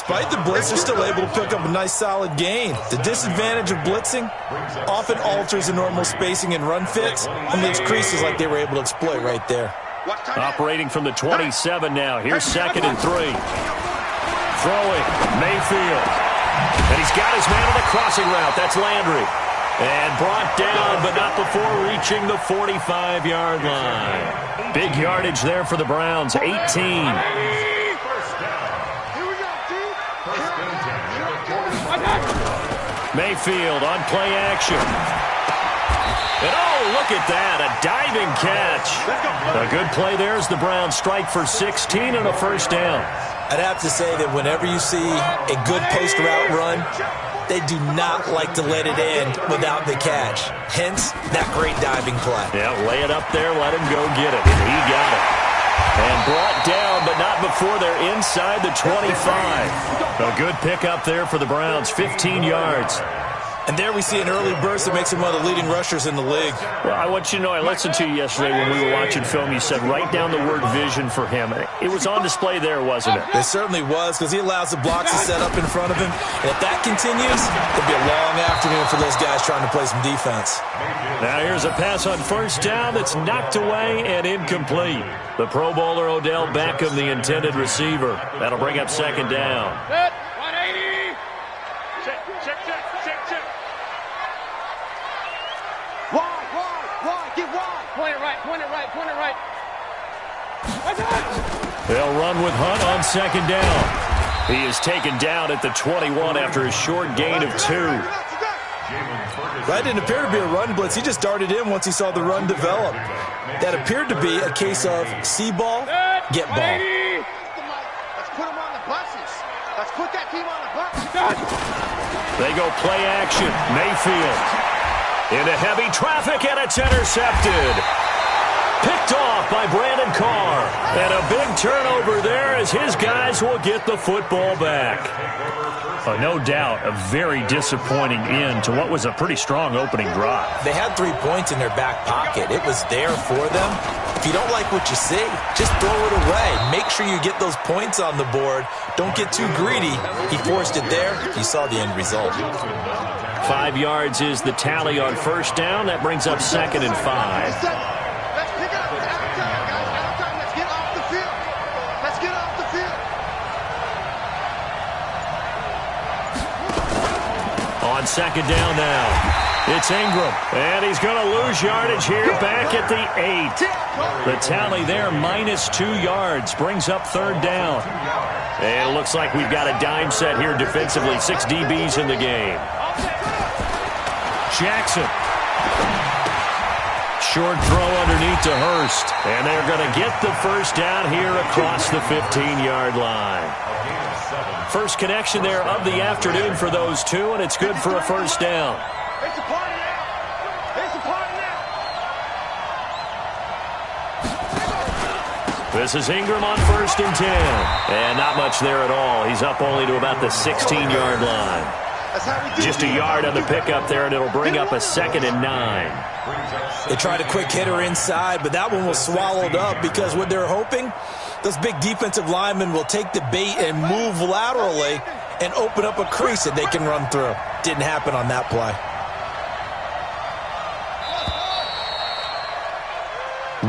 despite the blitz, they're still able to pick up a nice solid gain. The disadvantage of blitzing often alters the normal spacing and run fits and leaves creases like they were able to exploit right there. Operating from the 27 now. Here's 2nd and 3. Throwing, Mayfield. And he's got his man on the crossing route. That's Landry. And brought down, but not before reaching the 45-yard line. Big yardage there for the Browns, 18. Mayfield on play action. And oh, look at that, a diving catch. A good play there as the Browns strike for 16 and a first down. I'd have to say that whenever you see a good post route run, they do not like to let it end without the catch. Hence, that great diving play. Yeah, lay it up there, let him go get it. And he got it. And brought down, but not before they're inside the 25. A good pickup there for the Browns, 15 yards. And there we see an early burst that makes him one of the leading rushers in the league. Well, I want you to know, I listened to you yesterday when we were watching film. You said write down the word vision for him. It was on display there, wasn't it? It certainly was, because he allows the blocks to set up in front of him. And if that continues, it'll be a long afternoon for those guys trying to play some defense. Now here's a pass on first down that's knocked away and incomplete. The Pro Bowler Odell Beckham, the intended receiver. That'll bring up 2nd down. 180. Check. Wide, get wide. Point it right. They'll run with Hunt on 2nd down. He is taken down at the 21 after a short gain of 2. That didn't appear to be a run blitz. He just darted in once he saw the run develop. That appeared to be a case of see ball, get ball. Let's put him on the buses. Let's put that team on the buses. They go play action. Mayfield into heavy traffic, and it's intercepted. Picked off by Brandon Carr. And a big turnover there as his guys will get the football back. No doubt a very disappointing end to what was a pretty strong opening drive. They had 3 points in their back pocket. It was there for them. If you don't like what you see, just throw it away. Make sure you get those points on the board. Don't get too greedy. He forced it there. You saw the end result. 5 yards is the tally on first down. That brings up 2nd and 5. On 2nd down now. It's Ingram. And he's going to lose yardage here back at the 8. The tally there, -2 yards. Brings up 3rd down. And it looks like we've got a dime set here defensively. 6 DBs in the game. Jackson. Short throw underneath to Hurst. And they're going to get the first down here across the 15-yard line. First connection there of the afternoon for those two, and it's good for a first down. It's a party now. It's a party now. This is Ingram on 1st and 10. And not much there at all. He's up only to about the 16-yard line. Just a yard on the pickup there, and it'll bring up a 2nd and 9. They tried a quick hitter inside, but that one was swallowed up because what they're hoping, those big defensive linemen will take the bait and move laterally and open up a crease that they can run through. Didn't happen on that play.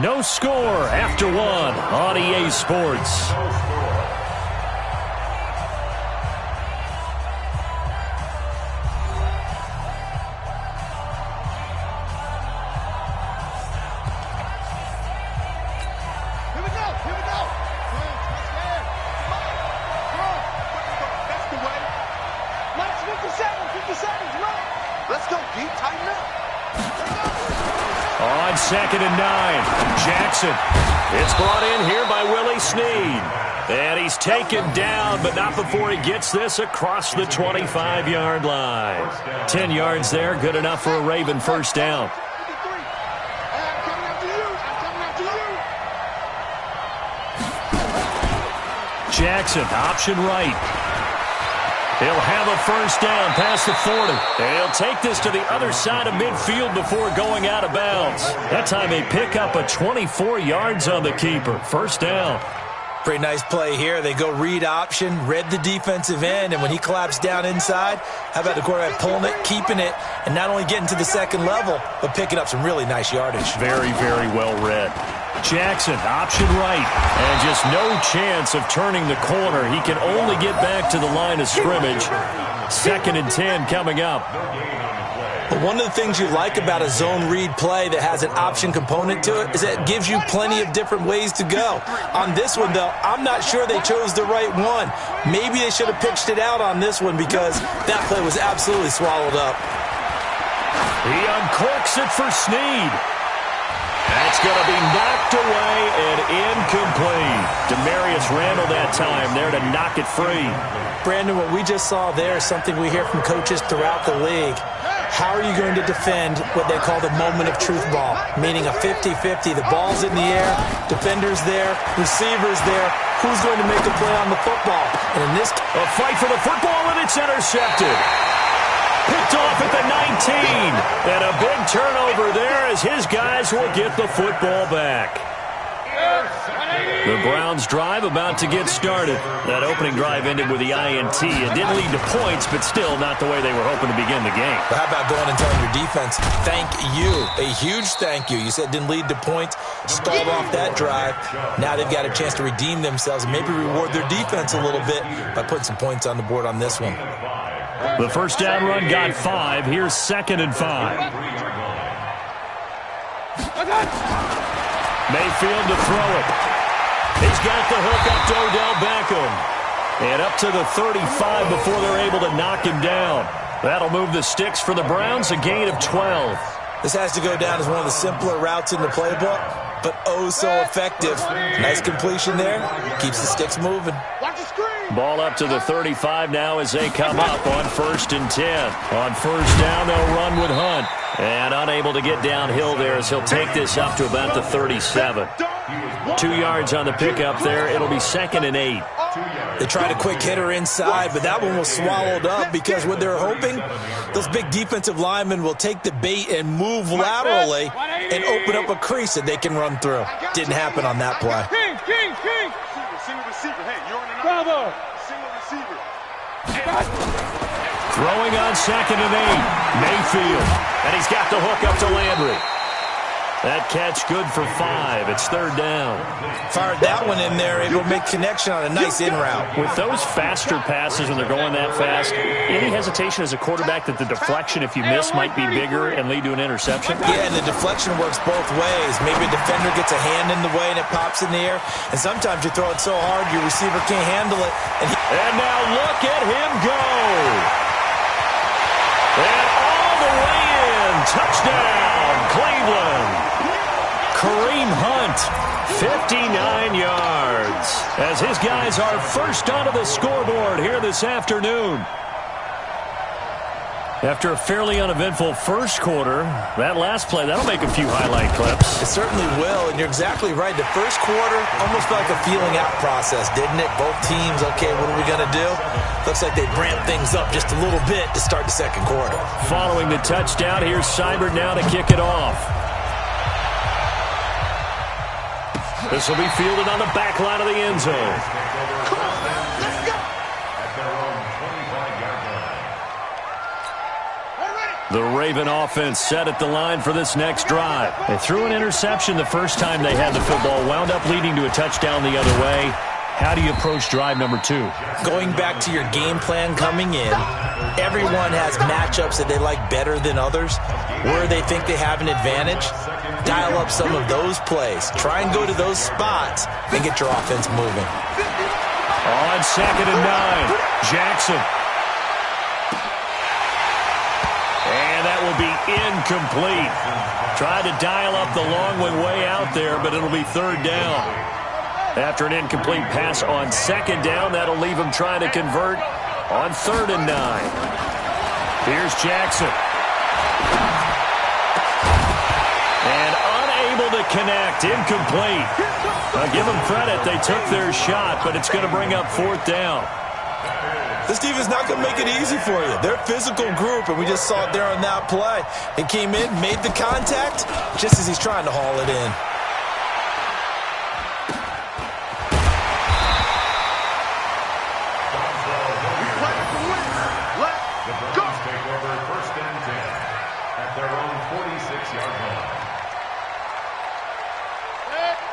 No score after 1 on EA Sports. On 2nd and 9, Jackson. It's brought in here by Willie Snead. And he's taken down, but not before he gets this across the 25-yard line. 10 yards there, good enough for a Raven first down. Jackson, option right. He'll have a first down past the 40. And he'll take this to the other side of midfield before going out of bounds. That time they pick up a 24 yards on the keeper. First down. Pretty nice play here. They go read option, read the defensive end, and when he claps down inside, how about the quarterback pulling it, keeping it, and not only getting to the second level, but picking up some really nice yardage. Very, very well read. Jackson, option right, and just no chance of turning the corner. He can only get back to the line of scrimmage. 2nd and 10 coming up. But one of the things you like about a zone read play that has an option component to it is that it gives you plenty of different ways to go. On this one, though, I'm not sure they chose the right one. Maybe they should have pitched it out on this one because that play was absolutely swallowed up. He uncorks it for Snead. That's going to be knocked away and incomplete. Demarius Randall that time there to knock it free. Brandon, what we just saw there is something we hear from coaches throughout the league. How are you going to defend what they call the moment of truth ball, meaning a 50-50? The ball's in the air, defenders there, receivers there. Who's going to make a play on the football? And in this a fight for the football, and it's intercepted. Picked off at the 19. And a big turnover there as his guys will get the football back. The Browns' drive about to get started. That opening drive ended with the INT. It didn't lead to points, but still not the way they were hoping to begin the game. But how about going and telling your defense, thank you, a huge thank you. You said it didn't lead to points, stalled off that drive. Now they've got a chance to redeem themselves and maybe reward their defense a little bit by putting some points on the board on this one. The first down run got 5. Here's 2nd and 5. Mayfield to throw it. He's got the hook up to Odell Beckham. And up to the 35 before they're able to knock him down. That'll move the sticks for the Browns, a gain of 12. This has to go down as one of the simpler routes in the playbook, but oh so effective. Nice completion there. Keeps the sticks moving. Ball up to the 35 now as they come up on 1st and 10. On first down, they'll run with Hunt. And unable to get downhill there as he'll take this up to about the 37. 2 yards on the pickup there. It'll be 2nd and 8. They tried a quick hitter inside, but that one was swallowed up because what they're hoping, those big defensive linemen will take the bait and move laterally and open up a crease that they can run through. Didn't happen on that play. Bravo. Throwing on 2nd and 8. Mayfield. And he's got the hook up to Landry. That catch good for 5. It's 3rd down. Fired that one in there, able to make connection on a nice in route. With those faster passes when they're going that fast, any hesitation as a quarterback that the deflection, if you miss, might be bigger and lead to an interception? Yeah, and the deflection works both ways. Maybe a defender gets a hand in the way and it pops in the air. And sometimes you throw it so hard your receiver can't handle it. And now look at him go. And all the way in. Touchdown, Cleveland. Kareem Hunt, 59 yards, as his guys are first onto the scoreboard here this afternoon. After a fairly uneventful first quarter, that last play, that'll make a few highlight clips. It certainly will, and you're exactly right. The first quarter almost felt like a feeling out process, didn't it? Both teams, okay, what are we going to do? Looks like they ramped things up just a little bit to start the second quarter. Following the touchdown, here's Seibert now to kick it off. This will be fielded on the back line of the end zone. The Raven offense set at the line for this next drive. They threw an interception the first time they had the football, wound up leading to a touchdown the other way. How do you approach drive number 2? Going back to your game plan coming in, everyone has matchups that they like better than others, where they think they have an advantage. Dial up some of those plays. Try and go to those spots and get your offense moving. On 2nd and 9, Jackson. And that will be incomplete. Tried to dial up the long one way out there, but it'll be 3rd down. After an incomplete pass on 2nd down, that'll leave him trying to convert on 3rd and 9. Here's Jackson. And unable to connect, incomplete. I'll give them credit, they took their shot, but it's going to bring up 4th down. This defense is not going to make it easy for you. They're a physical group, and we just saw it there on that play. He came in, made the contact, just as he's trying to haul it in.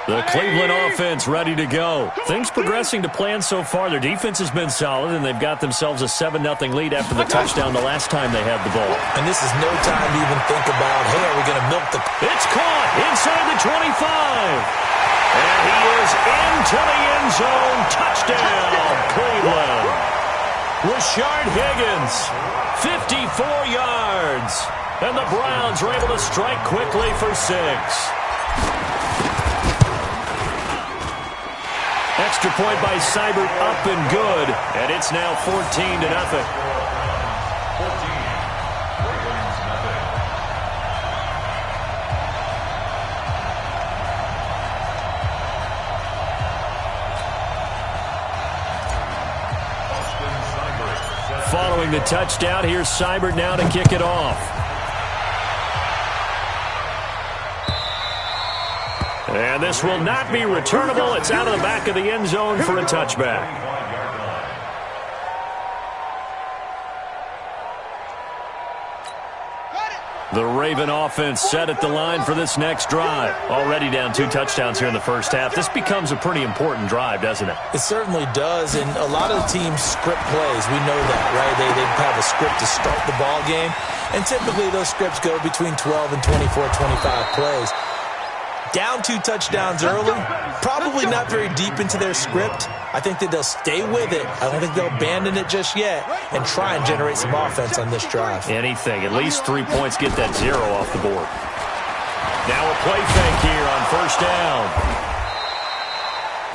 The Cleveland offense ready to go. Things progressing to plan so far. Their defense has been solid, and they've got themselves a 7-0 lead after the touchdown the last time they had the ball. And this is no time to even think about, hey, are we going to milk the... It's caught inside the 25. And he is into the end zone. Touchdown, Cleveland. Rashard Higgins, 54 yards. And the Browns are able to strike quickly for 6. Extra point by Seibert, up and good, and it's now 14-0. Following the touchdown, here's Seibert now to kick it off. And this will not be returnable. It's out of the back of the end zone for a touchback. The Raven offense set at the line for this next drive. Already down 2 touchdowns here in the first half. This becomes a pretty important drive, doesn't it? It certainly does, and a lot of the teams script plays. We know that, right? They have a script to start the ball game, and typically those scripts go between 12 and 24, 25 plays. Down 2 touchdowns early, probably not very deep into their script. I think that they'll stay with it. I don't think they'll abandon it just yet and try and generate some offense on this drive. Anything. At least 3 points, get that 0 off the board. Now a play fake here on first down.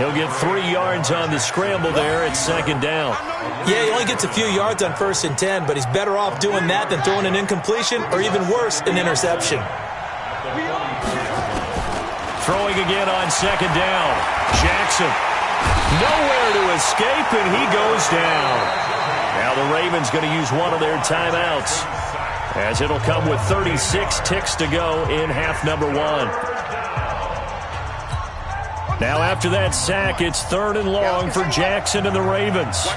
He'll get 3 yards on the scramble there at second down. Yeah, he only gets a few yards on 1st and 10, but he's better off doing that than throwing an incompletion or even worse, an interception. Throwing again on second down. Jackson. Nowhere to escape, and he goes down. Now the Ravens going to use one of their timeouts, as it'll come with 36 ticks to go in half number 1. Now after that sack, it's 3rd and long for Jackson and the Ravens.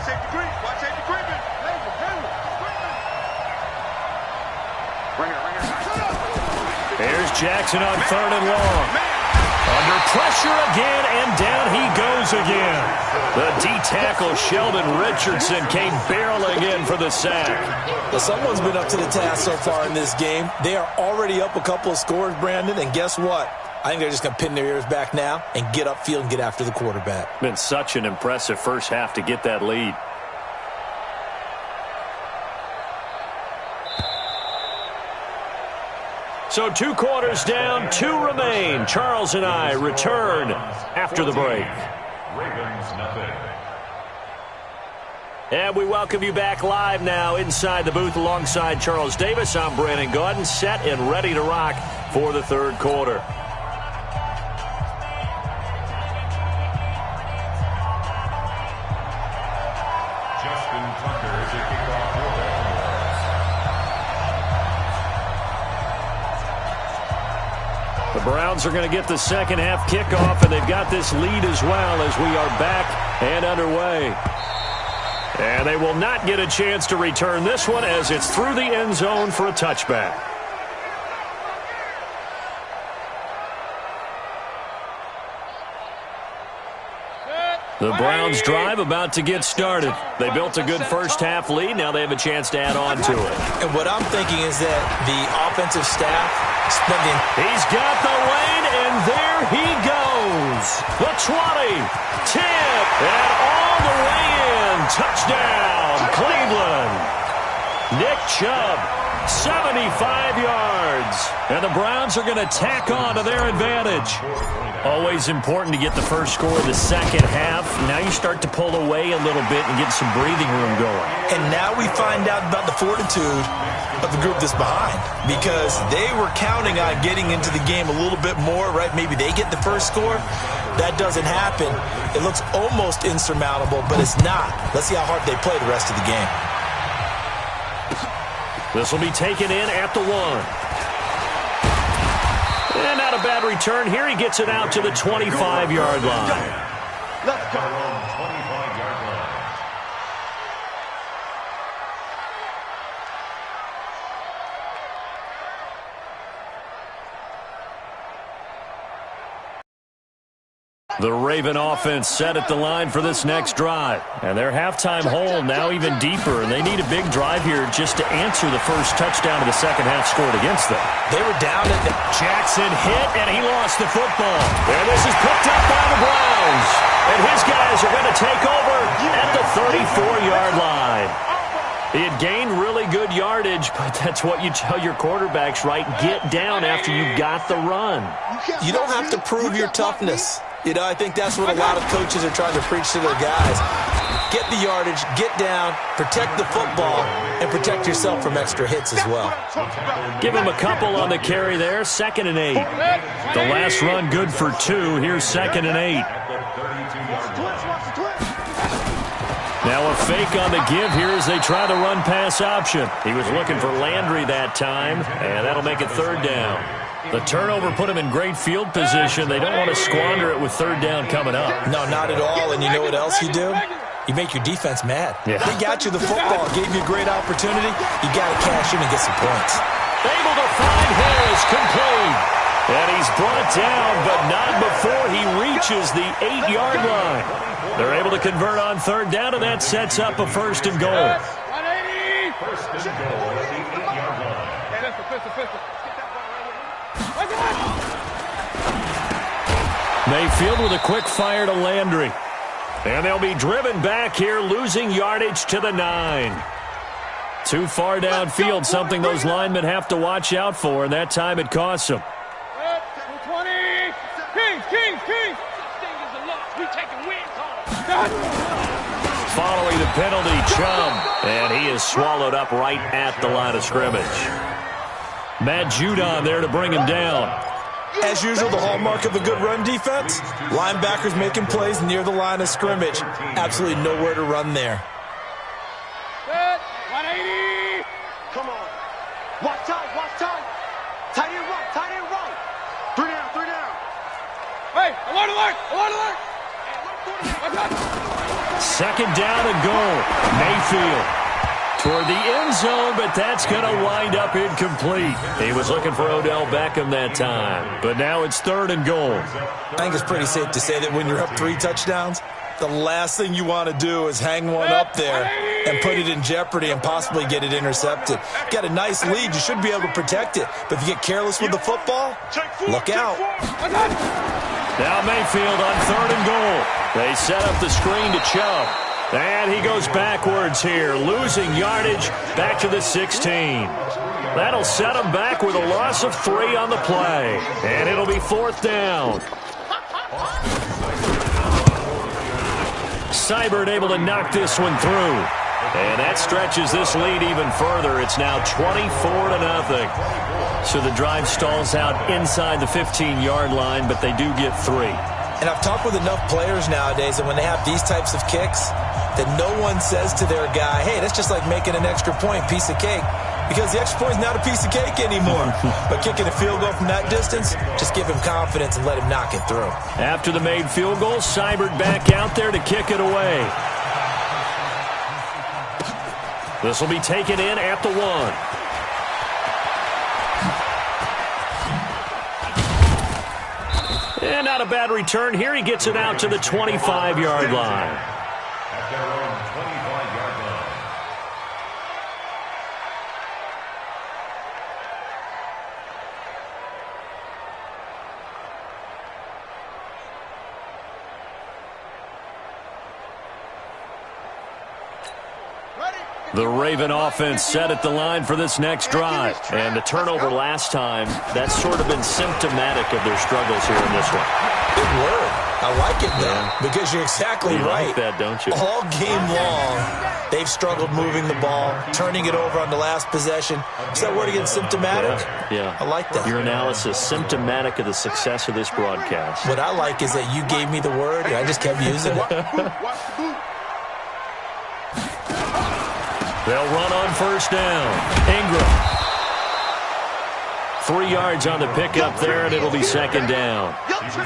There's Jackson on 3rd and long. Under pressure again, and down he goes again. The D-tackle, Sheldon Richardson, came barreling in for the sack. Well, someone's been up to the task so far in this game. They are already up a couple of scores, Brandon, and guess what? I think they're just going to pin their ears back now and get upfield and get after the quarterback. Been such an impressive first half to get that lead. So 2 quarters down, 2 remain. Charles and I return after the break. And we welcome you back live now inside the booth alongside Charles Davis. I'm Brandon Gaudin, set and ready to rock for the 3rd quarter. The Browns are going to get the second half kickoff, and they've got this lead as well as we are back and underway. And they will not get a chance to return this one as it's through the end zone for a touchback. The Browns drive about to get started. They built a good first half lead. Now they have a chance to add on to it. And what I'm thinking is that the offensive staff spending... He's got the lane, and there he goes. The 20, 10, and all the way in. Touchdown, Cleveland. Nick Chubb, 75 yards. And the Browns are going to tack on to their advantage. Always important to get the first score of the second half. Now you start to pull away a little bit and get some breathing room going. And now we find out about the fortitude of the group that's behind, because they were counting on getting into the game a little bit more, right? Maybe they get the first score. That doesn't happen. It looks almost insurmountable, but it's not. Let's see how hard they play the rest of the game. This will be taken in at the 1. And not a bad return here. He gets it out to the 25-yard line. Let's go. 25-yard line. The Raven offense set at the line for this next drive. And their halftime hole now even deeper, and they need a big drive here just to answer the first touchdown of the second half scored against them. They were down at the... Jackson hit, and he lost the football. And this is picked up by the Browns. And his guys are going to take over at the 34-yard line. He had gained really good yardage, but that's what you tell your quarterbacks, right? Get down after you got the run. You don't have to prove your toughness. You know, I think that's what a lot of coaches are trying to preach to their guys. Get the yardage, get down, protect the football, and protect yourself from extra hits as well. Give him a couple on the carry there, 2nd and 8. The last run good for 2. Here's 2nd and 8. Now a fake on the give here as they try the run-pass option. He was looking for Landry that time, and that'll make it 3rd down. The turnover put him in great field position. They don't want to squander it with 3rd down coming up. No, not at all. And you know what else you do? You make your defense mad. Yeah. They got you the football, gave you a great opportunity. You got to cash in and get some points. Able to find Harris, complete. And he's brought down, but not before he reaches the 8-yard line. They're able to convert on 3rd down, and that sets up a 1st and goal. 180. First and goal at the 8-yard line. Pistol. Mayfield with a quick fire to Landry. And they'll be driven back here, losing yardage to the 9. Too far downfield, something those linemen have to watch out for, and that time it costs them. 20. Kings. We taking win calls. Following the penalty, Chubb, and he is swallowed up right at the line of scrimmage. Matt Judon there to bring him down. As usual, the hallmark of a good run defense, linebackers making plays near the line of scrimmage. Absolutely nowhere to run there. 180. Come on. Watch tight. Tight end run. 3 down. Hey, alert. 2nd down and goal. Mayfield toward the end zone, but that's going to wind up incomplete. He was looking for Odell Beckham that time, but now it's 3rd and goal. I think it's pretty safe to say that when you're up 3 touchdowns, the last thing you want to do is hang one up there and put it in jeopardy and possibly get it intercepted. Got a nice lead. You should be able to protect it, but if you get careless with the football, look out. Now Mayfield on 3rd and goal. They set up the screen to Chubb. And he goes backwards here, losing yardage back to the 16. That'll set him back with a loss of 3 on the play. And it'll be 4th down. Seibert able to knock this one through. And that stretches this lead even further. It's now 24-0. So the drive stalls out inside the 15-yard line, but they do get 3. And I've talked with enough players nowadays that when they have these types of kicks, that no one says to their guy, hey, that's just like making an extra point, piece of cake. Because the extra point is not a piece of cake anymore. But kicking a field goal from that distance, just give him confidence and let him knock it through. After the made field goal, Seibert back out there to kick it away. This will be taken in at the 1. And not a bad return here. He gets it out to the 25-yard line. The Raven offense set at the line for this next drive. And the turnover last time, that's sort of been symptomatic of their struggles here in this one. Good word. I like it, though, because you're exactly right. You like that, don't you? All game long, they've struggled moving the ball, turning it over on the last possession. Is that word again, symptomatic? Yeah. I like that. Your analysis, symptomatic of the success of this broadcast. What I like is that you gave me the word, and I just kept using it. They'll run on 1st down. Ingram. 3 yards on the pickup there, and it'll be 2nd down.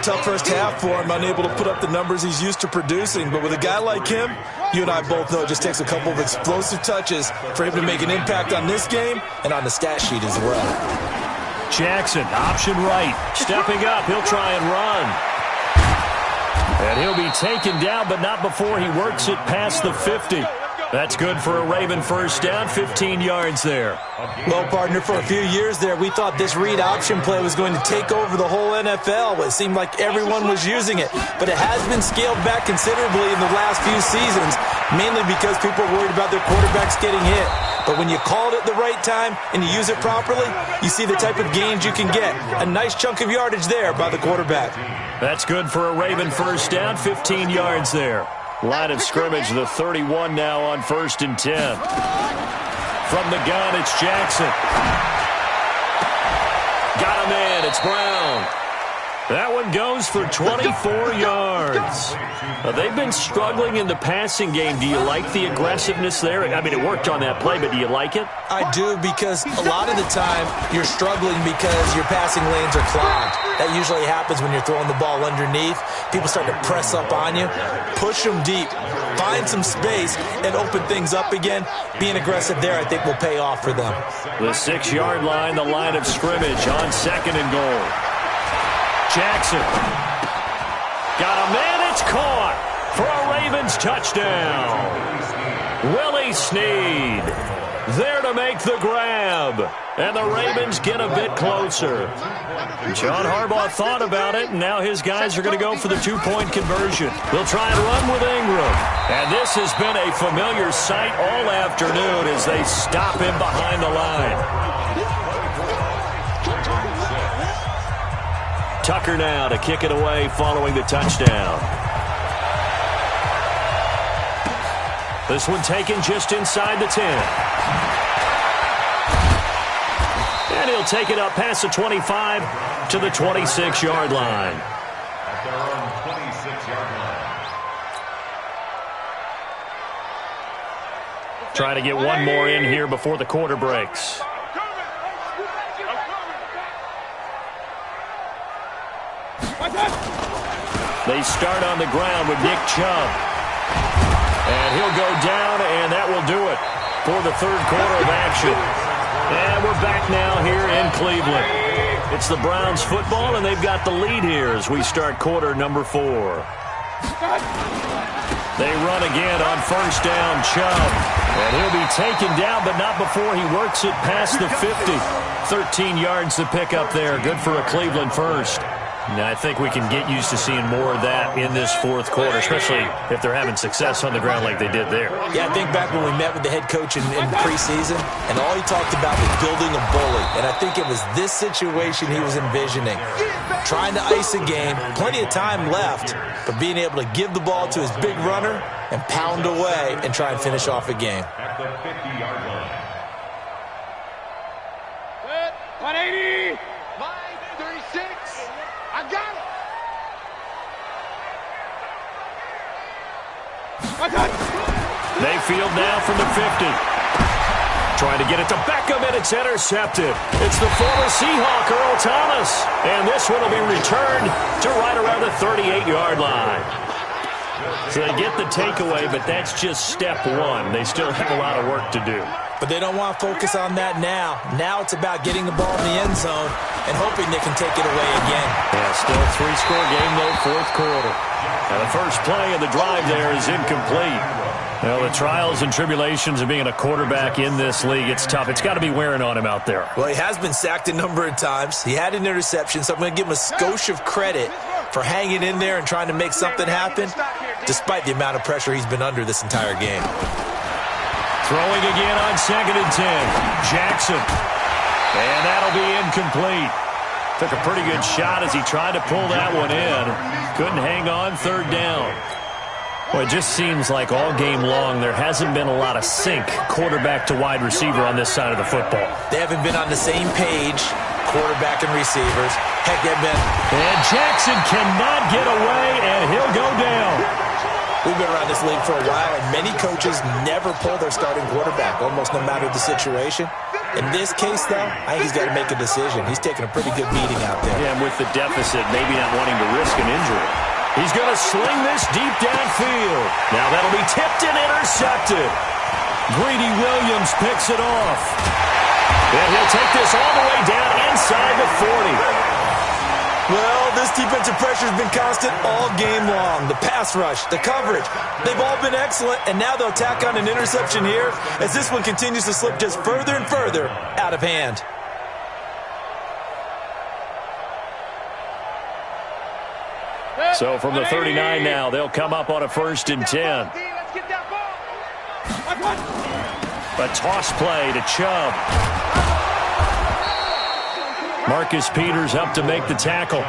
Tough first half for him, unable to put up the numbers he's used to producing. But with a guy like him, you and I both know it just takes a couple of explosive touches for him to make an impact on this game and on the stat sheet as well. Jackson, option right. Stepping up, he'll try and run. And he'll be taken down, but not before he works it past the 50. That's good for a Raven first down, 15 yards there. Well, partner, for a few years there, we thought this read option play was going to take over the whole NFL. It seemed like everyone was using it, but it has been scaled back considerably in the last few seasons, mainly because people are worried about their quarterbacks getting hit. But when you call it at the right time and you use it properly, you see the type of gains you can get. A nice chunk of yardage there by the quarterback. That's good for a Raven first down, 15 yards there. Line of scrimmage, the 31 now on 1st and 10. From the gun, it's Jackson. Got him in. It's Brown. That one goes for 24 yards. They've been struggling in the passing game. Do you like the aggressiveness there? I mean, it worked on that play, but do you like it? I do, because a lot of the time you're struggling because your passing lanes are clogged. That usually happens when you're throwing the ball underneath. People start to press up on you. Push them deep. Find some space and open things up again. Being aggressive there, I think, will pay off for them. The 6-yard line, the line of scrimmage on 2nd and goal. Jackson. Got a man. It's caught for a Ravens touchdown. Willie Snead there to make the grab. And the Ravens get a bit closer. John Harbaugh thought about it, and now his guys are going to go for the 2-point conversion. They'll try and run with Ingram. And this has been a familiar sight all afternoon as they stop him behind the line. Tucker now to kick it away following the touchdown. This one taken just inside the 10. And he'll take it up past the 25 to the 26-yard line. At their own 26-yard line. Trying to get one more in here before the quarter breaks. They start on the ground with Nick Chubb. And he'll go down, and that will do it for the 3rd quarter of action. And we're back now here in Cleveland. It's the Browns football, and they've got the lead here as we start quarter number 4. They run again on 1st down, Chubb. And he'll be taken down, but not before he works it past the 50. 13 yards to pick up there. Good for a Cleveland first. Now, I think we can get used to seeing more of that in this 4th quarter, especially if they're having success on the ground like they did there. Yeah, I think back when we met with the head coach in preseason, and all he talked about was building a bully. And I think it was this situation he was envisioning. Trying to ice a game, plenty of time left, but being able to give the ball to his big runner and pound away and try and finish off a game. At the 50-yard line. 180. Line 36. I got it. Mayfield now from the 50. Trying to get it to Beckham, and it's intercepted. It's the former Seahawk, Earl Thomas. And this one will be returned to right around the 38-yard line. So they get the takeaway, but that's just step 1. They still have a lot of work to do. But they don't want to focus on that now. Now it's about getting the ball in the end zone and hoping they can take it away again. Yeah, still a 3-score game, though, 4th quarter. And the first play of the drive there is incomplete. Well, the trials and tribulations of being a quarterback in this league, it's tough. It's got to be wearing on him out there. Well, he has been sacked a number of times. He had an interception, so I'm going to give him a skosh of credit for hanging in there and trying to make something happen, despite the amount of pressure he's been under this entire game. Throwing again on 2nd and 10. Jackson. And that'll be incomplete. Took a pretty good shot as he tried to pull that one in. Couldn't hang on, 3rd down. Well, it just seems like all game long there hasn't been a lot of sync quarterback to wide receiver on this side of the football. They haven't been on the same page, quarterback and receivers. Heck, they've been. And Jackson cannot get away, and he'll go down. We've been around this league for a while, and many coaches never pull their starting quarterback, almost no matter the situation. In this case, though, I think he's got to make a decision. He's taking a pretty good beating out there. Yeah, and with the deficit, maybe not wanting to risk an injury. He's going to sling this deep downfield. Now that'll be tipped and intercepted. Greedy Williams picks it off. And he'll take this all the way down inside the 40. Well, this defensive pressure has been constant all game long. The pass rush, the coverage, they've all been excellent, and now they'll tack on an interception here as this one continues to slip just further and further out of hand. So from the 39 now, they'll come up on a 1st and 10. A toss play to Chubb. Marcus Peters up to make the tackle.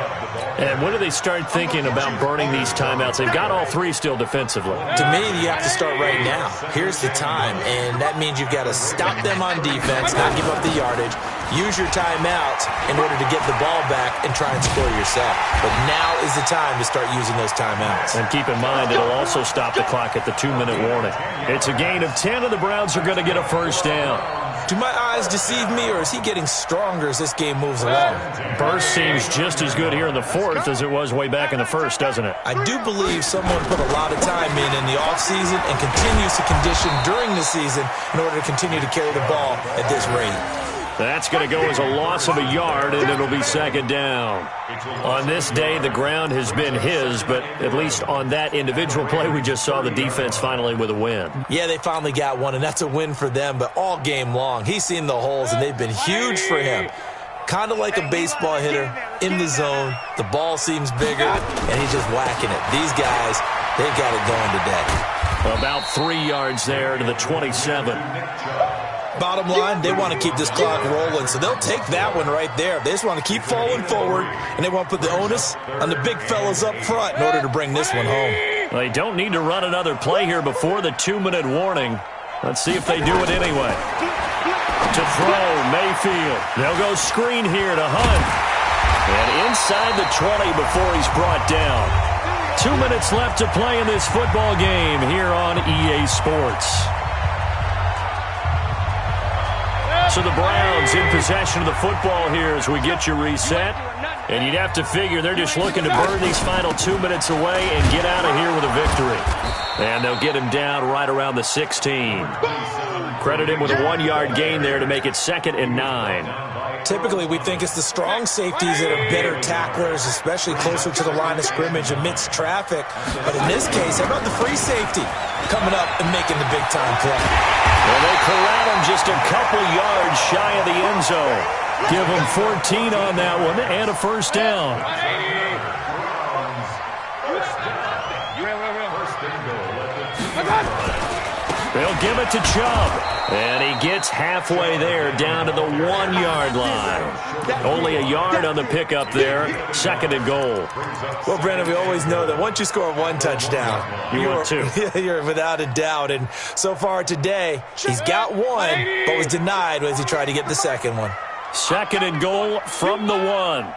And when do they start thinking about burning these timeouts? They've got all 3 still defensively. To me, you have to start right now. Here's the time, and that means you've got to stop them on defense, not give up the yardage, use your timeouts in order to get the ball back and try and score yourself. But now is the time to start using those timeouts. And keep in mind, it'll also stop the clock at the 2-minute warning. It's a gain of 10, and the Browns are going to get a 1st down. Do my eyes deceive me, or is he getting stronger as this game moves along? Burst seems just as good here in the 4th as it was way back in the 1st, doesn't it? I do believe someone put a lot of time in the offseason and continues to condition during the season in order to continue to carry the ball at this rate. That's going to go as a loss of a yard, and it'll be 2nd down. On this day, the ground has been his, but at least on that individual play, we just saw the defense finally with a win. Yeah, they finally got one, and that's a win for them, but all game long, he's seen the holes, and they've been huge for him. Kind of like a baseball hitter in the zone. The ball seems bigger, and he's just whacking it. These guys, they've got it going today. About 3 yards there to the 27. Bottom line, they want to keep this clock rolling, so they'll take that one right there. They just want to keep falling forward, and they want to put the onus on the big fellas up front in order to bring this one home. They don't need to run another play here before the 2-minute warning. Let's see if they do it anyway. To throw, Mayfield. They'll go screen here to Hunt. And inside the 20 before he's brought down. 2 minutes left to play in this football game here on EA Sports. So the Browns in possession of the football here as we get you reset. And you'd have to figure they're just looking to burn these final 2 minutes away and get out of here with a victory. And they'll get him down right around the 16. Credit him with a 1-yard gain there to make it 2nd and 9. Typically, we think it's the strong safeties that are better tacklers, especially closer to the line of scrimmage amidst traffic. But in this case, how about the free safety coming up and making the big-time play? Well, they corral him just a couple yards shy of the end zone. Give him 14 on that one and a 1st down. They'll give it to Chubb. And he gets halfway there, down to the 1-yard line. Only a yard on the pickup there. 2nd and goal. Well, Brandon, we always know that once you score 1 touchdown, want 2. You're without a doubt. And so far today, he's got 1, but was denied as he tried to get the 2nd one. 2nd and goal from the 1.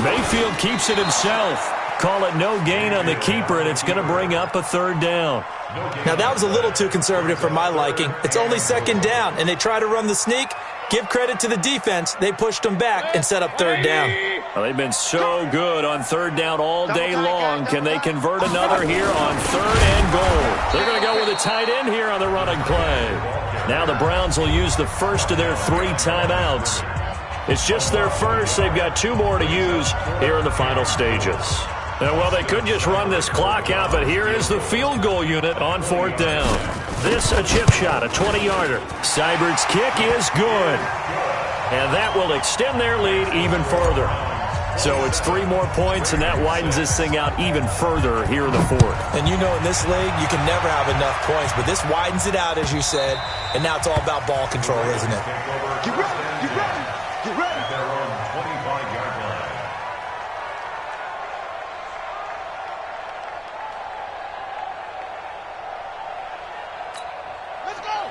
Mayfield keeps it himself. Call it no gain on the keeper, and it's going to bring up a 3rd down. Now, that was a little too conservative for my liking. It's only 2nd down, and they try to run the sneak. Give credit to the defense. They pushed them back and set up 3rd down. Well, they've been so good on 3rd down all day long. Can they convert another here on 3rd and goal? They're going to go with a tight end here on the running play. Now the Browns will use the first of their 3 timeouts. It's just their first. They've got 2 more to use here in the final stages. Well, they could just run this clock out, but here is the field goal unit on 4th down. This a chip shot, a 20-yarder. Seibert's kick is good. And that will extend their lead even further. So it's 3 more points, and that widens this thing out even further here in the 4th. And you know in this league, you can never have enough points, but this widens it out, as you said, and now it's all about ball control, isn't it? Get ready, get ready, get ready. Their own 25-yard line.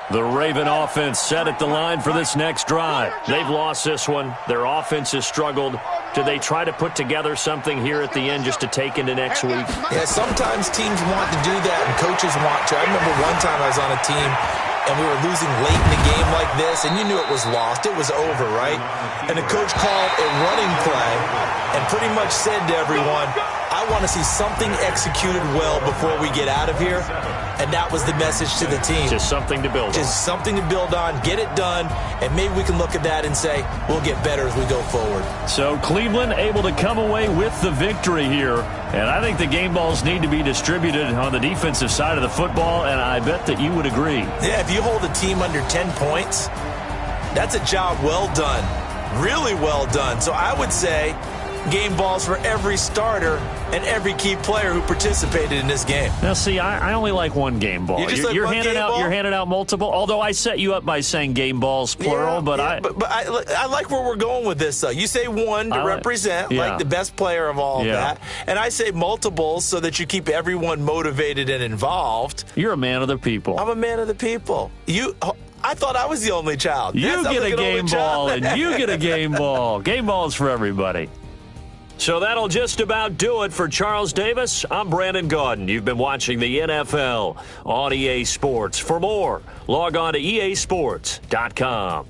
The Raven offense set at the line for this next drive. They've lost this one. Their offense has struggled. Do they try to put together something here at the end just to take into next week? Yeah, sometimes teams want to do that and coaches want to. I remember one time I was on a team and we were losing late in the game like this, and you knew it was lost. It was over, right? And the coach called a running play and pretty much said to everyone, I want to see something executed well before we get out of here, and that was the message to the team. Just something to build on. Just something to build on, get it done, and maybe we can look at that and say we'll get better as we go forward. So Cleveland able to come away with the victory here, and I think the game balls need to be distributed on the defensive side of the football, and I bet that you would agree. Yeah, if you hold a team under 10 points, that's a job well done, really well done. So I would say game balls for every starter and every key player who participated in this game. Now, see, I only like one game ball. You're handing out multiple. Although I set you up by saying game balls plural, but I like where we're going with this. Though you say one to represent like the best player of all of that, and I say multiples so that you keep everyone motivated and involved. You're a man of the people. I'm a man of the people. I thought I was the only child. You get a game ball, and you get a game ball. Game balls for everybody. So that'll just about do it for Charles Davis. I'm Brandon Gaudin. You've been watching the NFL on EA Sports. For more, log on to easports.com.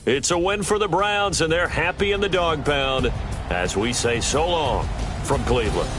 It's a win for the Browns, and they're happy in the dog pound as we say so long from Cleveland.